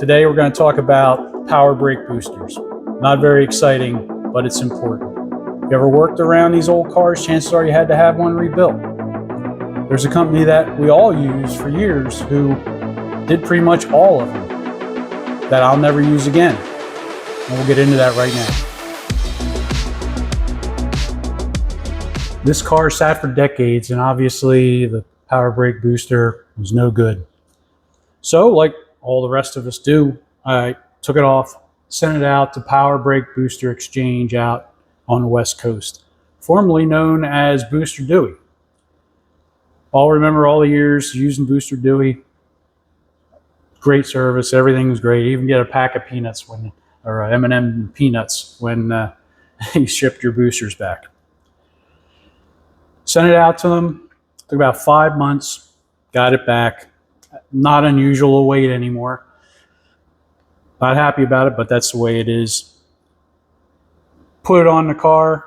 Today we're going to talk about power brake boosters. Not very exciting, but it's important. If you ever worked around these old cars, chances are you had to have one rebuilt. There's a company that we all use for years who did pretty much all of them that I'll never use again. And we'll get into that right now. This car sat for decades, and obviously the power brake booster was no good. So, like all the rest of us do, I took it off, sent it out to Power Brake Booster Exchange out on the West Coast, formerly known as Booster Dewey. I'll remember all the years using Booster Dewey. Great service, everything was great. You even get a pack of peanuts or M&M peanuts when you shipped your boosters back. Sent it out to them. Took about 5 months. Got it back. Not unusual to wait anymore. Not happy about it, but that's the way it is. Put it on the car,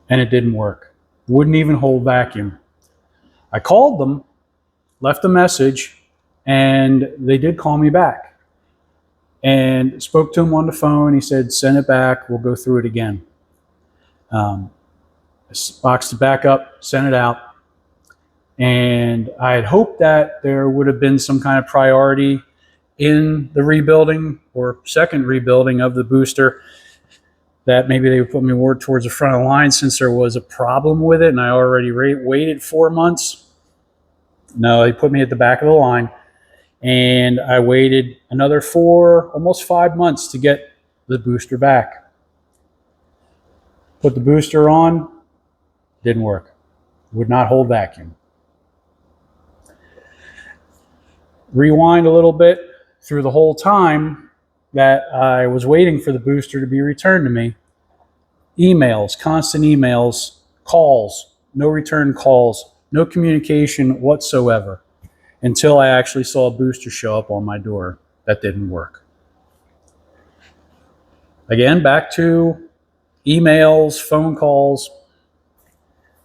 and it didn't work. Wouldn't even hold vacuum. I called them, left a message, and they did call me back. And spoke to him on the phone. He said, send it back. We'll go through it again. Boxed it back up, sent it out. And I had hoped that there would have been some kind of priority in the rebuilding or second rebuilding of the booster, that maybe they would put me more towards the front of the line since there was a problem with it and I already waited 4 months. No, they put me at the back of the line, and I waited another 4, almost 5 months to get the booster back. Put the booster on, didn't work. Would not hold vacuum. Rewind a little bit through the whole time that I was waiting for the booster to be returned to me. Emails, constant emails, calls, no return calls, no communication whatsoever until I actually saw a booster show up on my door. That didn't work. Again, back to emails, phone calls,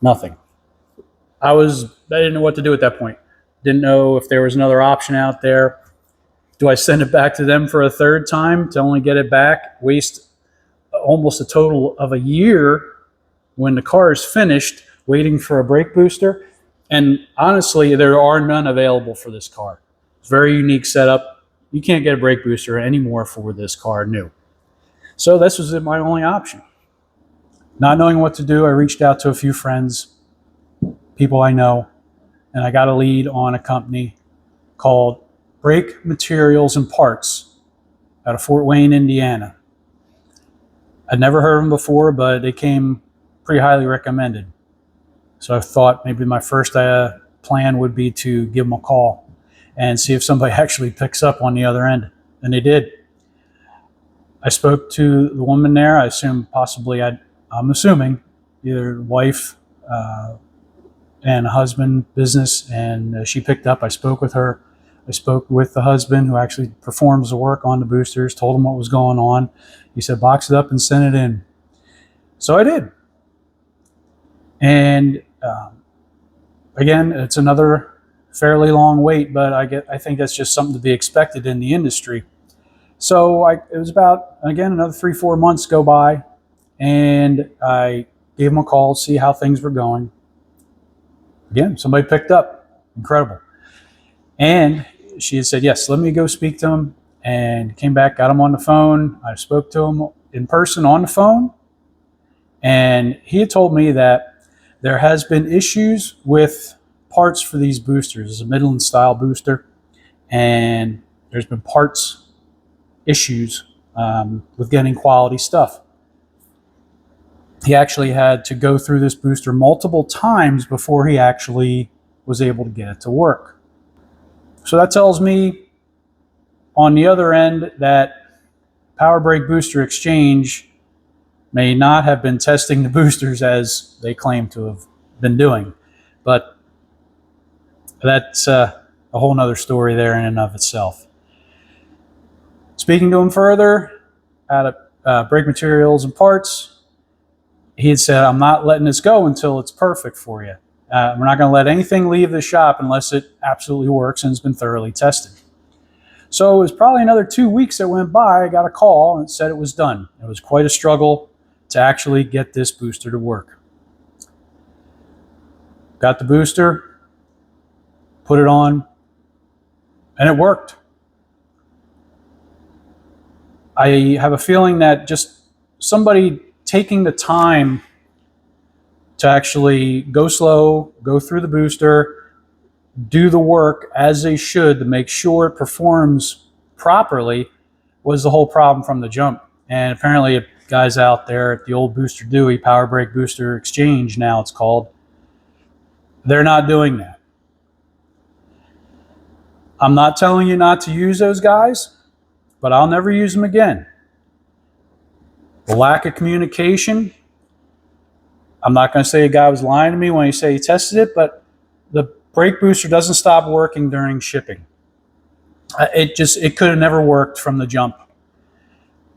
nothing. I didn't know what to do at that point. Didn't know if there was another option out there. Do I send it back to them for a third time to only get it back? Waste almost a total of a year when the car is finished waiting for a brake booster. And honestly, there are none available for this car. It's a very unique setup. You can't get a brake booster anymore for this car new. So this was my only option. Not knowing what to do, I reached out to a few friends, people I know, and I got a lead on a company called Brake Materials and Parts out of Fort Wayne, Indiana. I'd never heard of them before, but they came pretty highly recommended. So I thought maybe my first plan would be to give them a call and see if somebody actually picks up on the other end. And they did. I spoke to the woman there. I assume possibly, I'm assuming, either wife and a husband business, and she picked up. I spoke with her. I spoke with the husband who actually performs the work on the boosters, told him what was going on. He said, box it up and send it in. So I did. And again, it's another fairly long wait, but I think that's just something to be expected in the industry. So it was about, again, another 3-4 months go by, and I gave him a call, see how things were going. Again, somebody picked up. Incredible. And she had said, yes, let me go speak to him. And came back, got him on the phone. I spoke to him in person on the phone. And he had told me that there has been issues with parts for these boosters. It's a Midland style booster. And there's been parts issues with getting quality stuff. He actually had to go through this booster multiple times before he actually was able to get it to work. So that tells me on the other end that Power Brake Booster Exchange may not have been testing the boosters as they claim to have been doing. But that's a whole nother story there in and of itself. Speaking to him further out of Brake Materials and Parts, he had said, I'm not letting this go until it's perfect for you. We're not going to let anything leave the shop unless it absolutely works and has been thoroughly tested. So So it was probably another 2 weeks that went by. I got a call and it said it was done. It was quite a struggle to actually get this booster to work. Got the booster, put it on, and it worked. I have a feeling that just somebody taking the time to actually go slow, go through the booster, do the work as they should to make sure it performs properly was the whole problem from the jump. And apparently guys out there at the old Booster Dewey, Power Brake Booster Exchange now it's called, they're not doing that. I'm not telling you not to use those guys, but I'll never use them again. The lack of communication, I'm not going to say a guy was lying to me when he said he tested it, but the brake booster doesn't stop working during shipping. It could have never worked from the jump.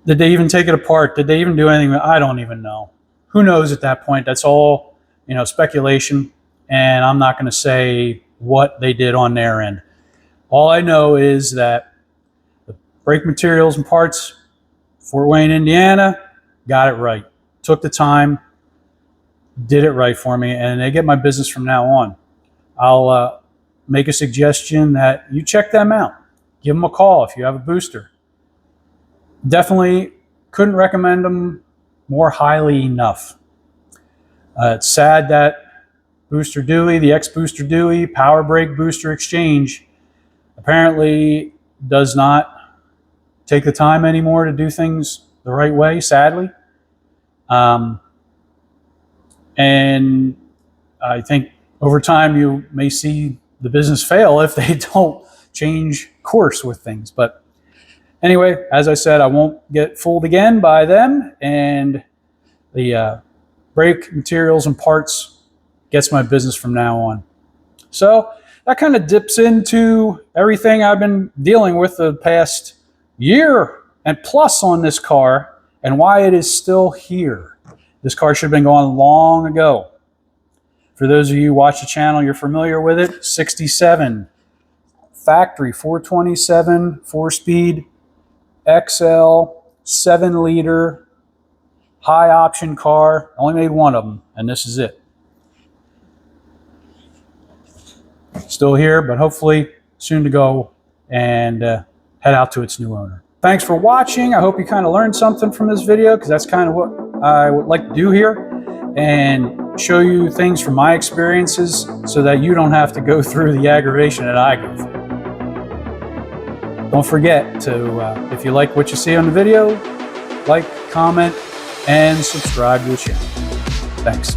Did they even take it apart? Did they even do anything? I don't even know. Who knows at that point? That's all, speculation, and I'm not going to say what they did on their end. All I know is that the brake materials and parts, Fort Wayne, Indiana, got it right. Took the time, did it right for me, and they get my business from now on. I'll make a suggestion that you check them out. Give them a call if you have a booster. Definitely couldn't recommend them more highly enough. It's sad that Booster Dewey, the ex-Booster Dewey, Power Brake Booster Exchange, apparently does not take the time anymore to do things the right way, sadly. And I think over time you may see the business fail if they don't change course with things. But anyway, as I said, I won't get fooled again by them, and the brake materials and parts gets my business from now on. So that kind of dips into everything I've been dealing with the past year and plus on this car and why it is still here. This car should have been gone long ago. For those of you who watch the channel, you're familiar with it. 67, factory 427, 4-speed, XL, 7-liter, high option car. Only made one of them, and this is it. Still here, but hopefully soon to go and head out to its new owner. Thanks for watching. I hope you kind of learned something from this video, because that's kind of what I would like to do here, and show you things from my experiences so that you don't have to go through the aggravation that I go through. Don't forget to, if you like what you see on the video, like, comment, and subscribe to the channel. Thanks.